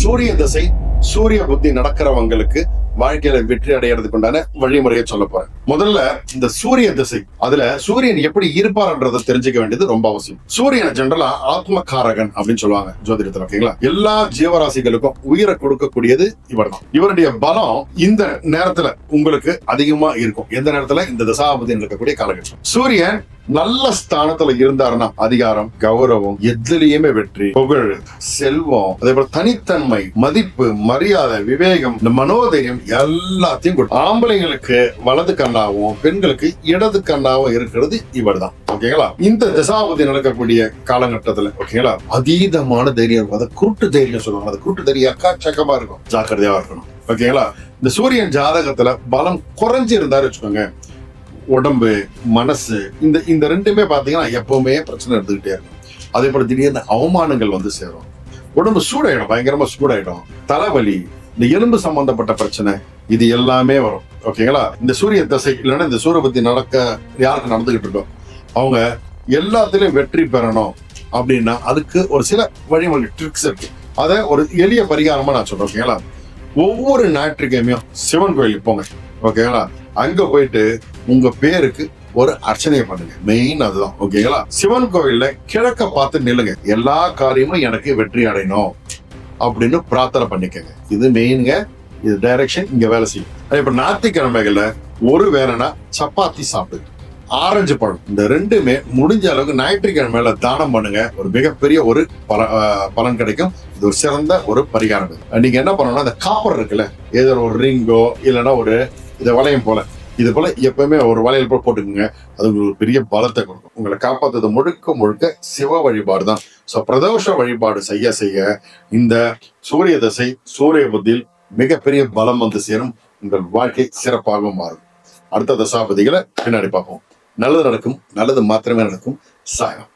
சூரிய திசை சூரிய புத்தி நடக்கிறவங்களுக்கு வாழ்க்கையில வெற்றி அடையறதுக்கு உண்டான வழிமுறையை சொல்ல போறேன். முதல்ல இந்த சூரிய திசை, அதுல சூரியன் எப்படி இருப்பார்ன்றதை தெரிஞ்சுக்க வேண்டியது ரொம்ப அவசியம். சூரியனை ஜெனரலா ஆத்மகாரகன் அப்படின்னு சொல்லுவாங்க ஜோதிடத்துல. ஓகேங்களா, எல்லா ஜீவராசிகளுக்கும் உயிரை கொடுக்கக்கூடியது இவர் தான். இவருடைய பலம் இந்த நேரத்துல உங்களுக்கு அதிகமா இருக்கும். எந்த நேரத்துல? இந்த தசாபதி நடக்கக்கூடிய காலகட்டம். சூரியன் நல்ல ஸ்தானத்துல இருந்தாருன்னா அதிகாரம், கௌரவம், எதுலயுமே வெற்றி, புகழ், செல்வம், அதே போல தனித்தன்மை, மதிப்பு, மரியாதை, விவேகம், இந்த மனோதைரியம் எல்லாத்தையும் கொடுக்கும். ஆம்பளைங்களுக்கு வலது கண்ணாவும் பெண்களுக்கு இடது கண்ணாவும் இருக்கிறது இவர் தான். ஓகேங்களா, இந்த தசாபதி நடக்கக்கூடிய காலகட்டத்துல ஓகேங்களா அதீதமான தைரியம் இருக்கும். அதை குருட்டு தைரியம் சொல்லுவாங்க. அது குருட்டு தைரியம் அக்காச்சக்கமா இருக்கும். ஜாக்கிரதையா இருக்கணும். ஓகேங்களா, இந்த சூரியன் ஜாதகத்துல பலம் குறைஞ்சு இருந்தாரு வச்சுக்கோங்க, உடம்பு, மனசு, இந்த ரெண்டுமே பாத்தீங்கன்னா எப்பவுமே பிரச்சனை எடுத்துக்கிட்டே இருக்கும். அதே போல திடீர்னு அவமானங்கள் வந்து சேரும். உடம்பு சூடாயிடும், பயங்கரமா சூடாயிடும். தலைவலி, இந்த எலும்பு சம்பந்தப்பட்ட பிரச்சனை, இது எல்லாமே வரும். ஓகேங்களா, இந்த சூரிய தசை இல்லைன்னா இந்த சூரிய பத்தி யாருக்கு நடந்துகிட்டு இருக்கோம், அவங்க எல்லாத்திலையும் வெற்றி பெறணும் அப்படின்னா அதுக்கு ஒரு சில வழிமுறை ட்ரிக்ஸ் இருக்கு. அதை ஒரு எளிய பரிகாரமா நான் சொல்றேன். ஓகேங்களா, ஒவ்வொரு ஞாயிற்றுக்கிழமையும் சிவன் கோயிலுக்கு போங்க. ஓகேங்களா, அங்க போயிட்டு உங்க பேருக்கு ஒரு அர்ச்சனையை பண்ணுங்க. மெயின் அதுதான். ஓகேங்களா, சிவன் கோயில்ல கிழக்க பார்த்து நில்லுங்க. எல்லா காரியமும் எனக்கு வெற்றி அடையணும் அப்படின்னு பிரார்த்தனை பண்ணிக்கங்க. இது மெயினுங்க. இது டைரக்ஷன் இங்க வேலை செய்யும். இப்ப ஞாயிற்றுக்கிழமைகள்ல ஒரு வேலைனா சப்பாத்தி சாப்பிடு, ஆரஞ்சு பழம், இந்த ரெண்டுமே முடிஞ்ச அளவுக்கு ஞாயிற்றுக்கிழமையில தானம் பண்ணுங்க. ஒரு மிகப்பெரிய ஒரு பலன் கிடைக்கும். இது ஒரு சிறந்த ஒரு பரிகாரம். நீங்க என்ன பண்ணணும்னா, அந்த காப்பர் இருக்குல்ல, ஏதோ ஒரு ரிங்கோ இல்லைன்னா ஒரு இதை வளையம் போல, இது போல எப்பவுமே ஒரு வளையல் போல போட்டுக்குங்க. அது உங்களுக்கு பெரிய பலத்தை கொடுக்கும். உங்களை காப்பாற்றுறது முழுக்க முழுக்க சிவ வழிபாடு தான். ஸோ பிரதோஷ வழிபாடு செய்ய செய்ய இந்த சூரிய தசை சூரிய புத்தியில் மிகப்பெரிய பலம் வந்து சேரும். உங்கள் வாழ்க்கை சிறப்பாக மாறும். அடுத்த தசாபதிகளை பின்னாடி பார்ப்போம். நல்லது நடக்கும், நல்லது மாத்திரமே நடக்கும். சாயம்.